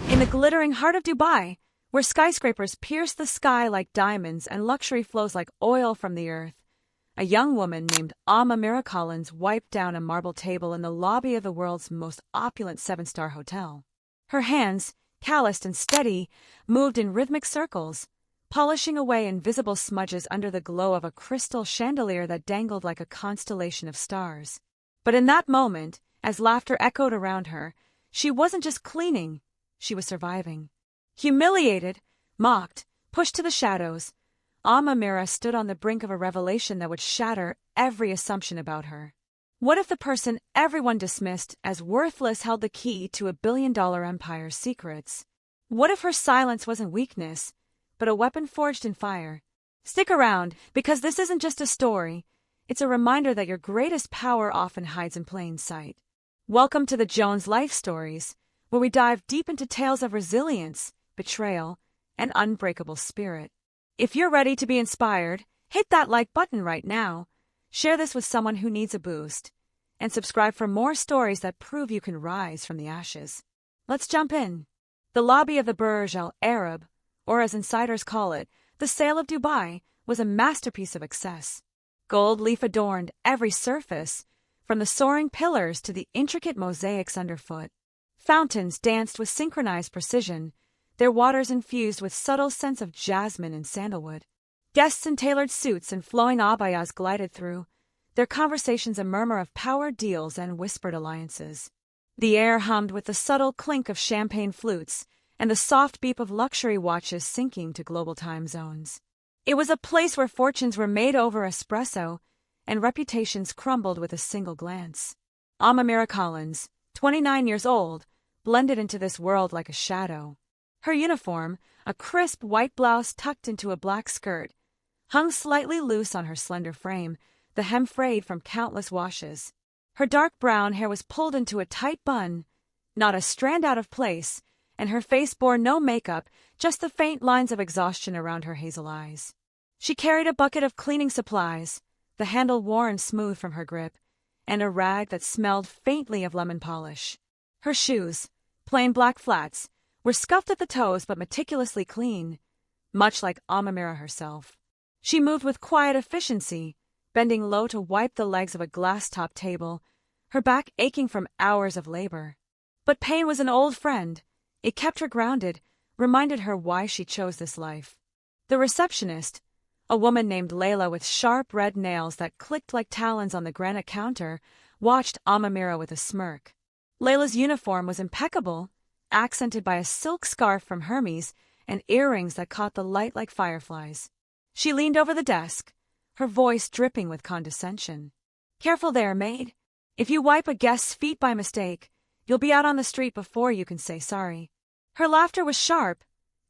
In the glittering heart of Dubai, where skyscrapers pierce the sky like diamonds and luxury flows like oil from the earth, a young woman named Mira Collins wiped down a marble table in the lobby of the world's most opulent seven-star hotel. Her hands, calloused and steady, moved in rhythmic circles, polishing away invisible smudges under the glow of a crystal chandelier that dangled like a constellation of stars. But in that moment, as laughter echoed around her, she wasn't just cleaning, she was surviving. Humiliated, mocked, pushed to the shadows, Mira stood on the brink of a revelation that would shatter every assumption about her. What if the person everyone dismissed as worthless held the key to $1 billion empire's secrets? What if her silence wasn't weakness, but a weapon forged in fire? Stick around, because this isn't just a story. It's a reminder that your greatest power often hides in plain sight. Welcome to the Jones Life Stories, where we dive deep into tales of resilience, betrayal, and unbreakable spirit. If you're ready to be inspired, hit that like button right now, share this with someone who needs a boost, and subscribe for more stories that prove you can rise from the ashes. Let's jump in. The lobby of the Burj Al Arab, or as insiders call it, the Sale of Dubai, was a masterpiece of excess. Gold leaf adorned every surface, from the soaring pillars to the intricate mosaics underfoot. Fountains danced with synchronized precision, their waters infused with subtle scents of jasmine and sandalwood. Guests in tailored suits and flowing abayas glided through, their conversations a murmur of power deals and whispered alliances. The air hummed with the subtle clink of champagne flutes and the soft beep of luxury watches syncing to global time zones. It was a place where fortunes were made over espresso and reputations crumbled with a single glance. Mira Collins, 29 years old, blended into this world like a shadow. Her uniform, a crisp white blouse tucked into a black skirt, hung slightly loose on her slender frame, the hem frayed from countless washes. Her dark brown hair was pulled into a tight bun, not a strand out of place, and her face bore no makeup, just the faint lines of exhaustion around her hazel eyes. She carried a bucket of cleaning supplies, the handle worn smooth from her grip, and a rag that smelled faintly of lemon polish. Her shoes, plain black flats, were scuffed at the toes but meticulously clean, much like Mira herself. She moved with quiet efficiency, bending low to wipe the legs of a glass-topped table, her back aching from hours of labor. But pain was an old friend. It kept her grounded, reminded her why she chose this life. The receptionist, a woman named Layla with sharp red nails that clicked like talons on the granite counter, watched Mira with a smirk. Layla's uniform was impeccable, accented by a silk scarf from Hermes and earrings that caught the light like fireflies. She leaned over the desk, her voice dripping with condescension. "Careful there, Maid. If you wipe a guest's feet by mistake, you'll be out on the street before you can say sorry." Her laughter was sharp,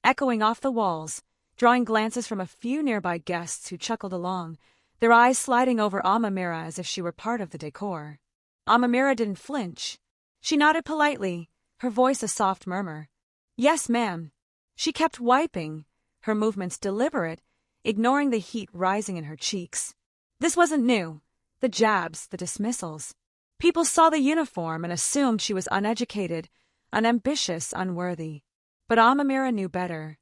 echoing off the walls, drawing glances from a few nearby guests who chuckled along, their eyes sliding over Mira as if she were part of the decor. Mira didn't flinch. She nodded politely, her voice a soft murmur. "Yes, ma'am." She kept wiping, her movements deliberate, ignoring the heat rising in her cheeks. This wasn't new. The jabs, the dismissals. People saw the uniform and assumed she was uneducated, unambitious, unworthy. But Mira knew better.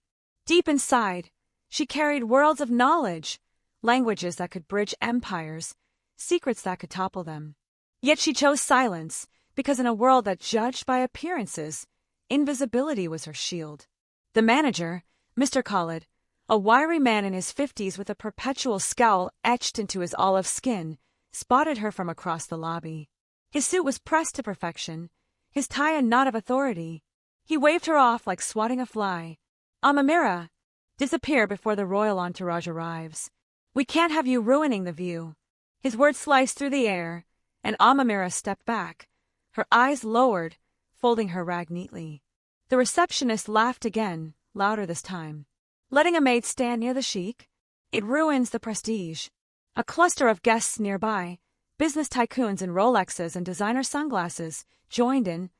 Deep inside, she carried worlds of knowledge, languages that could bridge empires, secrets that could topple them. Yet she chose silence, because in a world that judged by appearances, invisibility was her shield. The manager, Mr. Khalid, a wiry man in his 50s with a perpetual scowl etched into his olive skin, spotted her from across the lobby. His suit was pressed to perfection, his tie a knot of authority. He waved her off like swatting a fly. "Mira, disappear before the royal entourage arrives. We can't have you ruining the view." His words sliced through the air, and Mira stepped back, her eyes lowered, folding her rag neatly. The receptionist laughed again, louder this time. "Letting a maid stand near the Sheikh? It ruins the prestige." A cluster of guests nearby, business tycoons in Rolexes and designer sunglasses, joined in,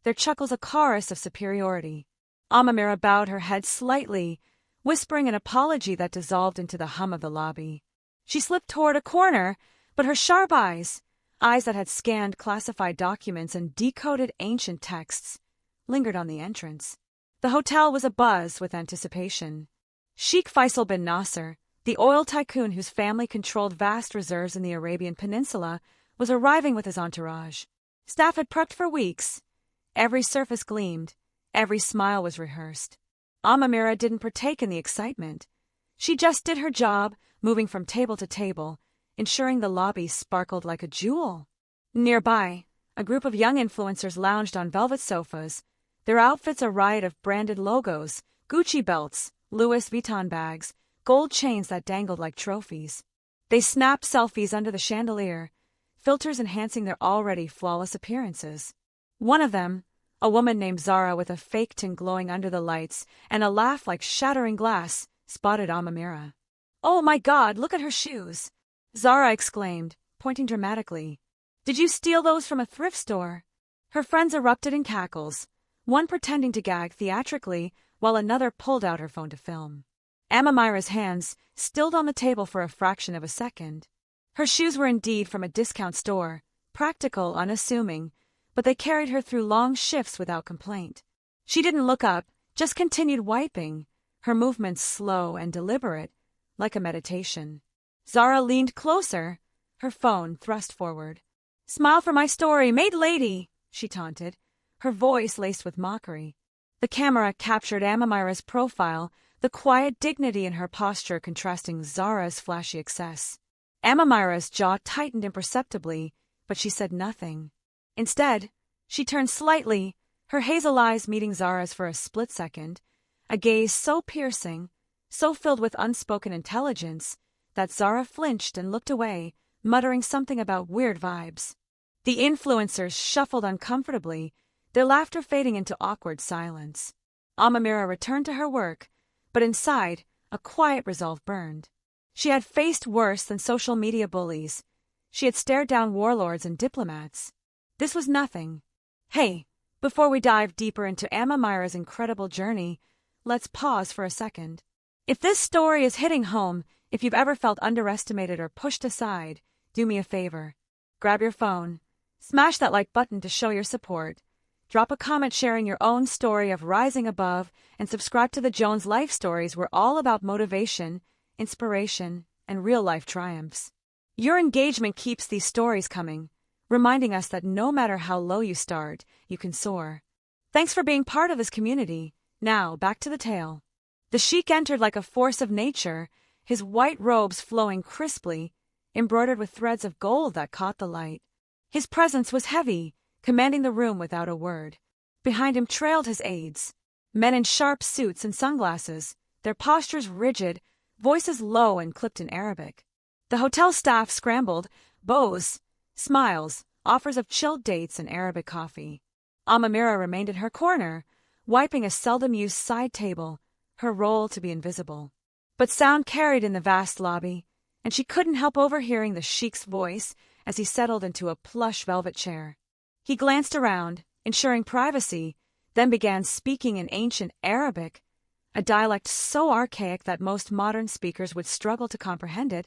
their chuckles a chorus of superiority. Mira bowed her head slightly, whispering an apology that dissolved into the hum of the lobby. She slipped toward a corner, but her sharp eyes that had scanned classified documents and decoded ancient texts, lingered on the entrance. The hotel was abuzz with anticipation. Sheikh Faisal bin Nasser, the oil tycoon whose family controlled vast reserves in the Arabian Peninsula, was arriving with his entourage. Staff had prepped for weeks. Every surface gleamed. Every smile was rehearsed. Amamira didn't partake in the excitement. She just did her job, moving from table to table, ensuring the lobby sparkled like a jewel. Nearby, a group of young influencers lounged on velvet sofas, their outfits a riot of branded logos, Gucci belts, Louis Vuitton bags, gold chains that dangled like trophies. They snapped selfies under the chandelier, filters enhancing their already flawless appearances. One of them, a woman named Zara with a fake tin glowing under the lights and a laugh like shattering glass, spotted Amamira. "Oh my God, look at her shoes!" Zara exclaimed, pointing dramatically. "Did you steal those from a thrift store?" Her friends erupted in cackles, one pretending to gag theatrically while another pulled out her phone to film. Amamira's hands stilled on the table for a fraction of a second. Her shoes were indeed from a discount store, practical, unassuming, but they carried her through long shifts without complaint. She didn't look up, just continued wiping, her movements slow and deliberate, like a meditation. Zara leaned closer, her phone thrust forward. "Smile for my story, Maid lady," she taunted, her voice laced with mockery. The camera captured Amamira's profile, the quiet dignity in her posture contrasting Zara's flashy excess. Amamira's jaw tightened imperceptibly, but she said nothing. Instead, she turned slightly, her hazel eyes meeting Zara's for a split second, a gaze so piercing, so filled with unspoken intelligence, that Zara flinched and looked away, muttering something about weird vibes. The influencers shuffled uncomfortably, their laughter fading into awkward silence. Amamira returned to her work, but inside, a quiet resolve burned. She had faced worse than social media bullies. She had stared down warlords and diplomats. This was nothing. Hey, before we dive deeper into Amamira's incredible journey, let's pause for a second. If this story is hitting home, if you've ever felt underestimated or pushed aside, do me a favor. Grab your phone, smash that like button to show your support, drop a comment sharing your own story of rising above, and subscribe to the Jones Life Stories. We're all about motivation, inspiration, and real-life triumphs. Your engagement keeps these stories coming, reminding us that no matter how low you start, you can soar. Thanks for being part of this community. Now, back to the tale. The Sheikh entered like a force of nature, his white robes flowing crisply, embroidered with threads of gold that caught the light. His presence was heavy, commanding the room without a word. Behind him trailed his aides, men in sharp suits and sunglasses, their postures rigid, voices low and clipped in Arabic. The hotel staff scrambled, bows, smiles, offers of chilled dates and Arabic coffee. Amamira remained in her corner, wiping a seldom-used side table, her role to be invisible. But sound carried in the vast lobby, and she couldn't help overhearing the Sheikh's voice as he settled into a plush velvet chair. He glanced around, ensuring privacy, then began speaking in ancient Arabic, a dialect so archaic that most modern speakers would struggle to comprehend it,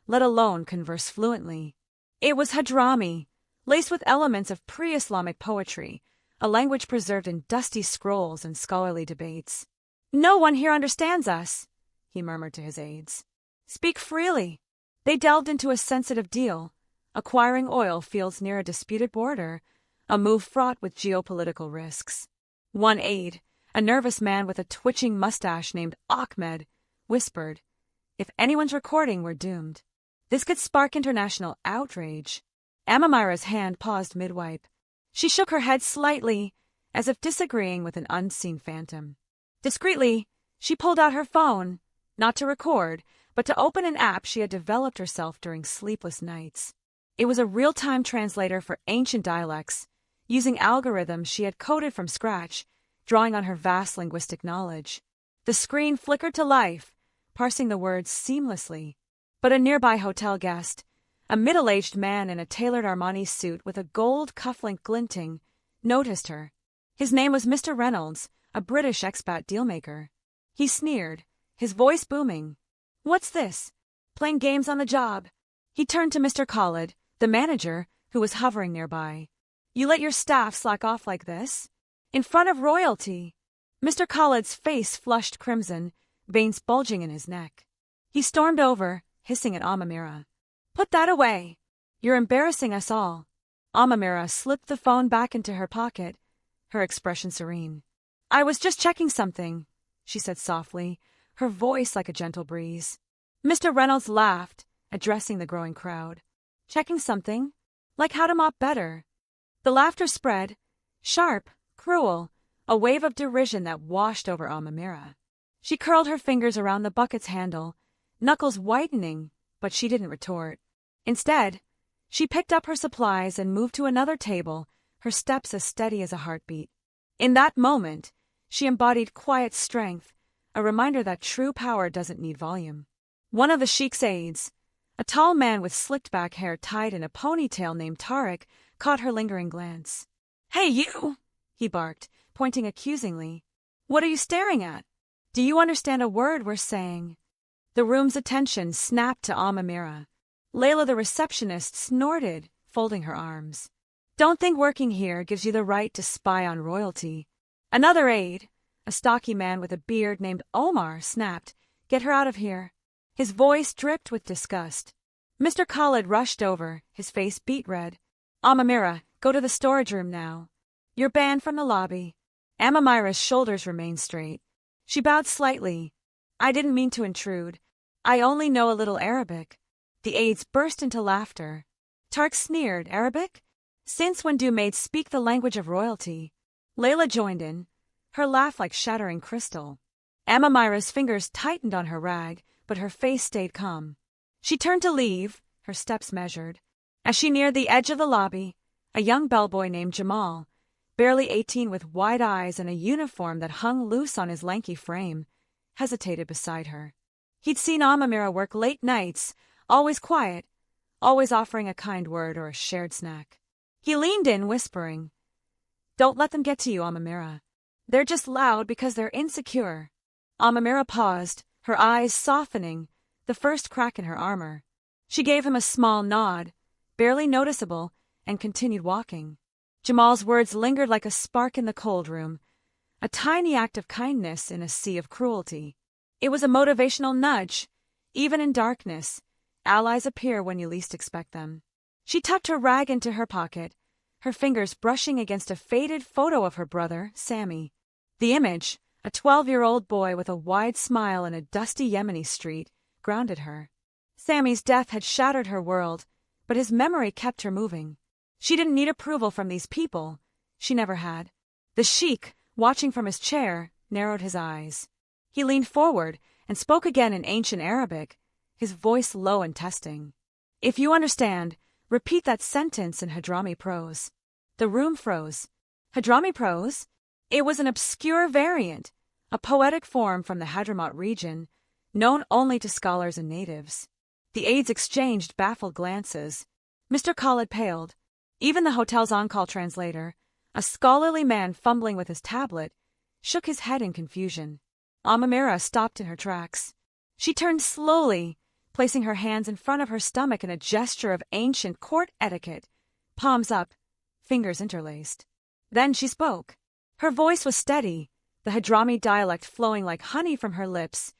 let alone converse fluently. It was Hadrami, laced with elements of pre-Islamic poetry, a language preserved in dusty scrolls and scholarly debates. "No one here understands us," he murmured to his aides. "Speak freely." They delved into a sensitive deal, acquiring oil fields near a disputed border, a move fraught with geopolitical risks. One aide, a nervous man with a twitching mustache named Ahmed, whispered, "If anyone's recording, we're doomed. This could spark international outrage." Amamira's hand paused mid-wipe. She shook her head slightly, as if disagreeing with an unseen phantom. Discreetly, she pulled out her phone, not to record, but to open an app she had developed herself during sleepless nights. It was a real-time translator for ancient dialects, using algorithms she had coded from scratch, drawing on her vast linguistic knowledge. The screen flickered to life, parsing the words seamlessly. But a nearby hotel guest, a middle-aged man in a tailored Armani suit with a gold cufflink glinting, noticed her. His name was Mr. Reynolds, a British expat dealmaker. He sneered, his voice booming. "What's this? Playing games on the job?" He turned to Mr. Khalid, the manager, who was hovering nearby. "You let your staff slack off like this? In front of royalty?" Mr. Khalid's face flushed crimson, veins bulging in his neck. He stormed over, hissing at Amamira. "Put that away! You're embarrassing us all." Amamira slipped the phone back into her pocket, her expression serene. "I was just checking something," she said softly, her voice like a gentle breeze. Mr. Reynolds laughed, addressing the growing crowd. "Checking something? Like how to mop better." The laughter spread, sharp, cruel, a wave of derision that washed over Amamira. She curled her fingers around the bucket's handle, knuckles whitening, but she didn't retort. Instead, she picked up her supplies and moved to another table, her steps as steady as a heartbeat. In that moment, she embodied quiet strength, a reminder that true power doesn't need volume. One of the Sheikh's aides, a tall man with slicked-back hair tied in a ponytail named Tariq, caught her lingering glance. "Hey, you!" he barked, pointing accusingly. "What are you staring at? Do you understand a word we're saying?" The room's attention snapped to Amamira. Layla the receptionist snorted, folding her arms. "Don't think working here gives you the right to spy on royalty." Another aide, a stocky man with a beard named Omar, snapped, "Get her out of here." His voice dripped with disgust. Mr. Khalid rushed over, his face beet red. "Amamira, go to the storage room now. You're banned from the lobby." Amamira's shoulders remained straight. She bowed slightly. "I didn't mean to intrude. I only know a little Arabic." The aides burst into laughter. Tark sneered, "Arabic? Since when do maids speak the language of royalty?" Layla joined in, her laugh like shattering crystal. Amamira's fingers tightened on her rag, but her face stayed calm. She turned to leave, her steps measured. As she neared the edge of the lobby, a young bellboy named Jamal, barely 18 with wide eyes and a uniform that hung loose on his lanky frame, hesitated beside her. He'd seen Amamira work late nights, always quiet, always offering a kind word or a shared snack. He leaned in, whispering, "Don't let them get to you, Amamira. They're just loud because they're insecure." Amamira paused, her eyes softening, the first crack in her armor. She gave him a small nod, barely noticeable, and continued walking. Jamal's words lingered like a spark in the cold room, a tiny act of kindness in a sea of cruelty. It was a motivational nudge. Even in darkness, allies appear when you least expect them. She tucked her rag into her pocket, her fingers brushing against a faded photo of her brother, Sammy. The image, a 12-year-old boy with a wide smile in a dusty Yemeni street, grounded her. Sammy's death had shattered her world, but his memory kept her moving. She didn't need approval from these people. She never had. The Sheikh, watching from his chair, narrowed his eyes. He leaned forward and spoke again in ancient Arabic, his voice low and testing. "If you understand, repeat that sentence in Hadrami prose." The room froze. Hadrami prose? It was an obscure variant, a poetic form from the Hadramaut region, known only to scholars and natives. The aides exchanged baffled glances. Mr. Khalid paled. Even the hotel's on-call translator, a scholarly man fumbling with his tablet, shook his head in confusion. Amamira stopped in her tracks. She turned slowly, placing her hands in front of her stomach in a gesture of ancient court etiquette, palms up, fingers interlaced. Then she spoke. Her voice was steady, the Hadrami dialect flowing like honey from her lips,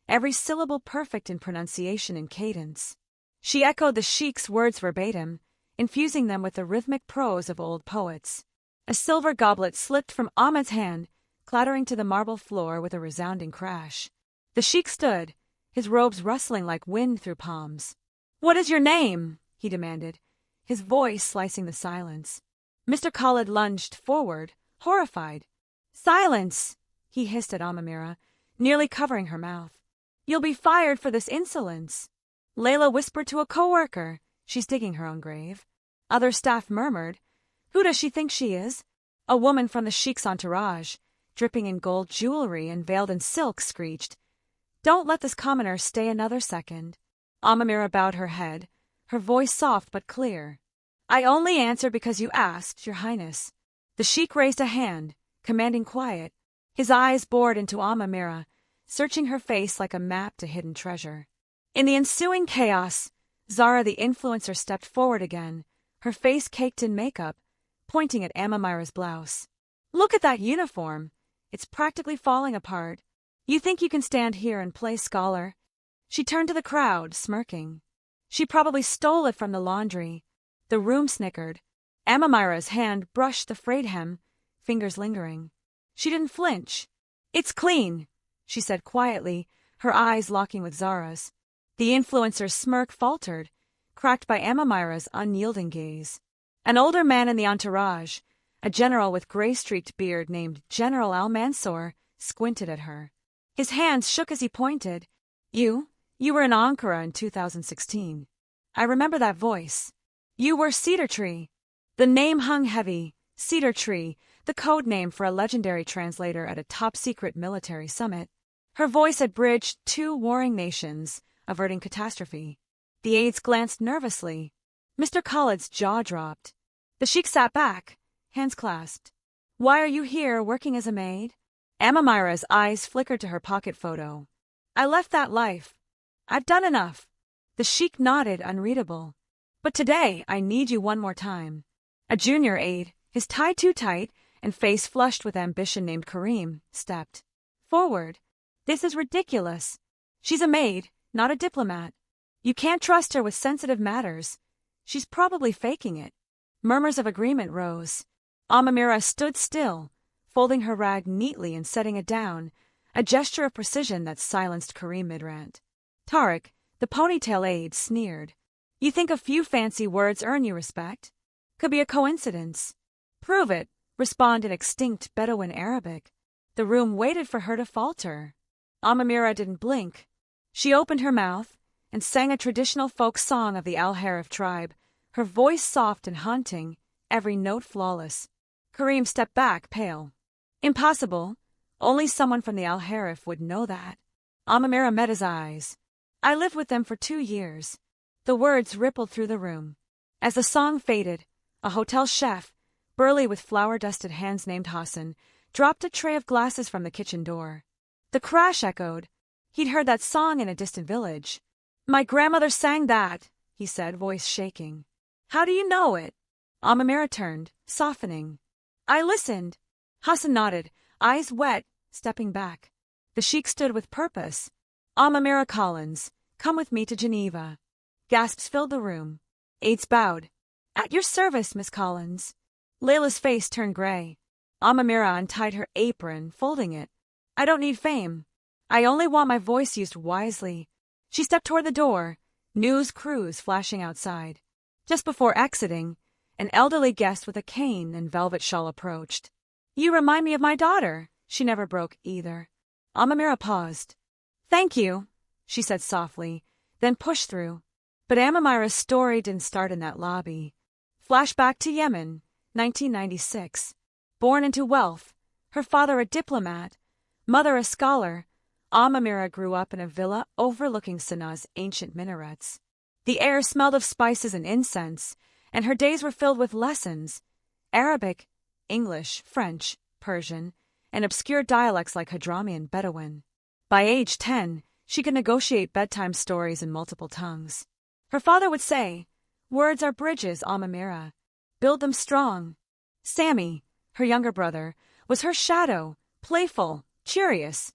every syllable perfect in pronunciation and cadence. She echoed the Sheikh's words verbatim, infusing them with the rhythmic prose of old poets. A silver goblet slipped from Ahmed's hand, clattering to the marble floor with a resounding crash. The Sheikh stood, his robes rustling like wind through palms. "What is your name?" he demanded, his voice slicing the silence. Mr. Khalid lunged forward, horrified. "Silence!" he hissed at Amamira, nearly covering her mouth. "You'll be fired for this insolence." Layla whispered to a coworker, "She's digging her own grave." Other staff murmured, "Who does she think she is?" A woman from the Sheikh's entourage, dripping in gold jewelry and veiled in silk, screeched, "Don't let this commoner stay another second." Amamira bowed her head, her voice soft but clear. "I only answer because you asked, Your Highness." The Sheikh raised a hand, commanding quiet. His eyes bored into Amamira, searching her face like a map to hidden treasure. In the ensuing chaos, Zara the influencer stepped forward again, her face caked in makeup, pointing at Amamira's blouse. "Look at that uniform. It's practically falling apart. You think you can stand here and play scholar? She turned to the crowd, smirking. She probably stole it from the laundry. The room snickered. Amamira's hand brushed the frayed hem, fingers lingering. She didn't flinch. It's clean, she said quietly, her eyes locking with Zara's. The influencer's smirk faltered, cracked by Amamira's unyielding gaze. An older man in the entourage, a general with gray-streaked beard named General Al-Mansour, squinted at her. His hands shook as he pointed. You were in Ankara in 2016. I remember that voice. You were Cedar Tree. The name hung heavy. Cedar Tree, the code name for a legendary translator at a top-secret military summit. Her voice had bridged two warring nations, averting catastrophe. The aides glanced nervously. Mr. Khalid's jaw dropped. The Sheikh sat back, hands clasped. Why are you here, working as a maid? Amamira's eyes flickered to her pocket photo. I left that life. I've done enough. The Sheikh nodded, unreadable. But today, I need you one more time. A junior aide, his tie too tight and face flushed with ambition named Kareem, stepped forward. This is ridiculous. She's a maid, not a diplomat. You can't trust her with sensitive matters. She's probably faking it. Murmurs of agreement rose. Amamira stood still, folding her rag neatly and setting it down, a gesture of precision that silenced Kareem mid-rant. Tariq, the ponytail aide, sneered. You think a few fancy words earn you respect? Could be a coincidence. Prove it, respond in extinct Bedouin Arabic. The room waited for her to falter. Amamira didn't blink. She opened her mouth and sang a traditional folk song of the Al-Harif tribe, her voice soft and haunting, every note flawless. Kareem stepped back, pale. Impossible. Only someone from the Al-Harif would know that. Amamira met his eyes. I lived with them for 2 years. The words rippled through the room. As the song faded, a hotel chef, burly with flour-dusted hands named Hassan, dropped a tray of glasses from the kitchen door. The crash echoed. He'd heard that song in a distant village. My grandmother sang that, he said, voice shaking. How do you know it? Amamira turned, softening. I listened. Hassan nodded, eyes wet, stepping back. The Sheikh stood with purpose. Amamira Collins, come with me to Geneva. Gasps filled the room. Aides bowed. At your service, Miss Collins. Layla's face turned gray. Amamira untied her apron, folding it. I don't need fame. I only want my voice used wisely. She stepped toward the door, news crews flashing outside. Just before exiting, an elderly guest with a cane and velvet shawl approached. You remind me of my daughter. She never broke either. Amamira paused. Thank you, she said softly, then pushed through. But Amamira's story didn't start in that lobby. Flashback to Yemen, 1996. Born into wealth, her father a diplomat, mother a scholar, Amamira grew up in a villa overlooking Sanaa's ancient minarets. The air smelled of spices and incense, and her days were filled with lessons: Arabic, English, French, Persian, and obscure dialects like Hadrami and Bedouin. By age 10, she could negotiate bedtime stories in multiple tongues. Her father would say, words are bridges, Amamira. Build them strong. Sammy, her younger brother, was her shadow, playful, curious,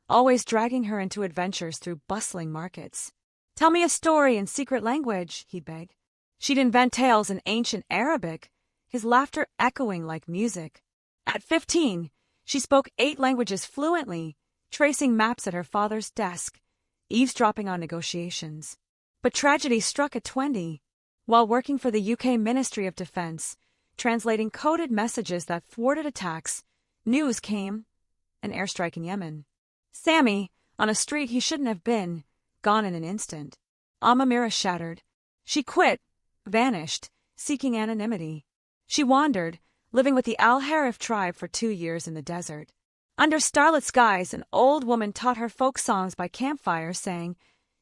always dragging her into adventures through bustling markets. Tell me a story in secret language, he'd beg. She'd invent tales in ancient Arabic, his laughter echoing like music. At 15, she spoke 8 languages fluently, tracing maps at her father's desk, eavesdropping on negotiations. But tragedy struck at 20. While working for the UK Ministry of Defence, translating coded messages that thwarted attacks, news came: an airstrike in Yemen. Sammy, on a street he shouldn't have been, gone in an instant. Amamira shattered. She quit, vanished, seeking anonymity. She wandered, living with the Al-Harif tribe for 2 years in the desert. Under starlit skies, an old woman taught her folk songs by campfire, saying,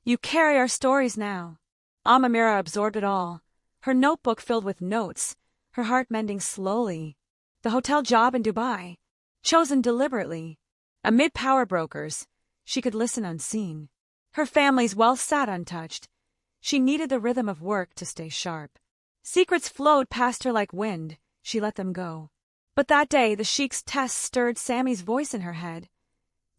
You carry our stories now. Amamira absorbed it all, her notebook filled with notes, her heart mending slowly. The hotel job in Dubai, chosen deliberately. Amid power brokers, she could listen unseen. Her family's wealth sat untouched. She needed the rhythm of work to stay sharp. Secrets flowed past her like wind. She let them go. But that day, the Sheikh's test stirred Sammy's voice in her head.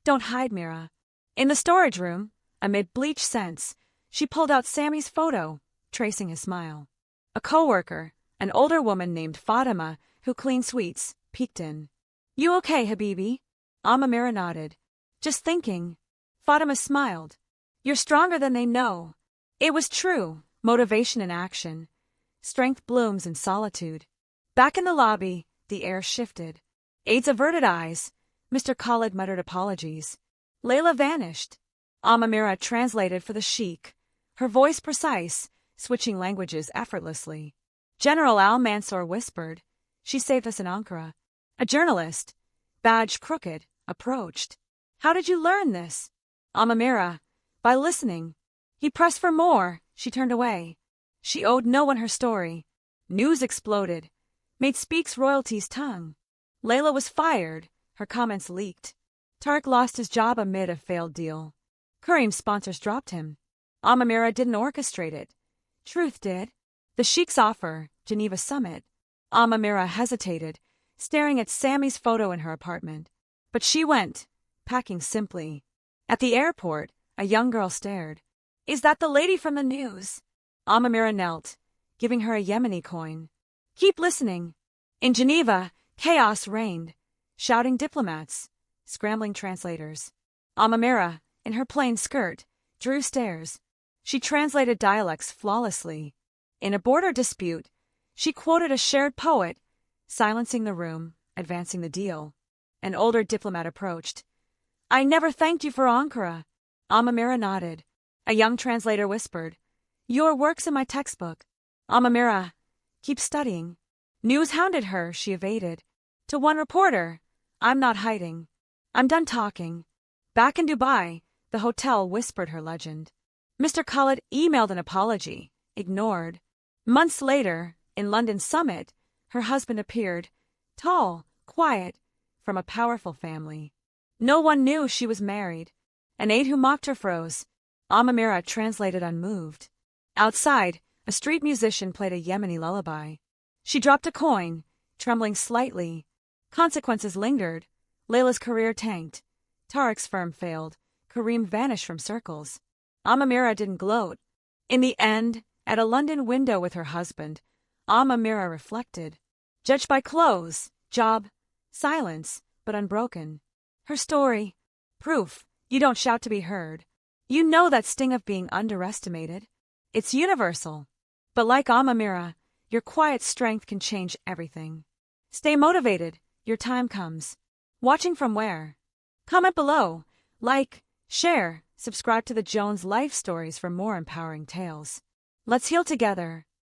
Don't hide, Mira. In the storage room, amid bleach scents, she pulled out Sammy's photo, tracing his smile. A coworker, an older woman named Fatima, who cleaned sweets, peeked in. You okay, Habibi? Mira nodded. Just thinking. Fatima smiled. You're stronger than they know. It was true, motivation in action. Strength blooms in solitude. Back in the lobby, the air shifted. Aide's averted eyes. Mr. Khalid muttered apologies. Layla vanished. Mira translated for the Sheikh, her voice precise, switching languages effortlessly. General Al-Mansour whispered. She saved us in Ankara. A journalist, badge crooked, approached. How did you learn this? Mira, by listening. He pressed for more. She turned away. She owed no one her story. News exploded. Maid speaks royalty's tongue. Layla was fired. Her comments leaked. Tarek lost his job amid a failed deal. Kareem's sponsors dropped him. Mira didn't orchestrate it. Truth did. The Sheikh's offer, Geneva Summit. Mira hesitated, staring at Sammy's photo in her apartment. But she went, packing simply. At the airport, a young girl stared. Is that the lady from the news? Mira knelt, giving her a Yemeni coin. Keep listening. In Geneva, chaos reigned. Shouting diplomats, scrambling translators. Mira, in her plain skirt, drew stairs. She translated dialects flawlessly. In a border dispute, she quoted a shared poet, silencing the room, advancing the deal. An older diplomat approached. I never thanked you for Ankara. Mira nodded. A young translator whispered. Your work's in my textbook. Mira, keep studying. News hounded her, she evaded. To one reporter, I'm not hiding. I'm done talking. Back in Dubai, the hotel whispered her legend. Mr. Khalid emailed an apology, ignored. Months later, in London Summit, her husband appeared, tall, quiet, from a powerful family. No one knew she was married. An aide who mocked her froze. Mira translated unmoved. Outside, a street musician played a Yemeni lullaby. She dropped a coin, trembling slightly. Consequences lingered. Layla's career tanked. Tarek's firm failed. Kareem vanished from circles. Mira didn't gloat. In the end, at a London window with her husband, Mira reflected. Judged by clothes, job, silence, but unbroken. Her story, proof you don't shout to be heard. You know that sting of being underestimated. It's universal. But like Mira, your quiet strength can change everything. Stay motivated. Your time comes. Watching from where? Comment below. Like, share, subscribe to the Jones Life Stories for more empowering tales. Let's heal together.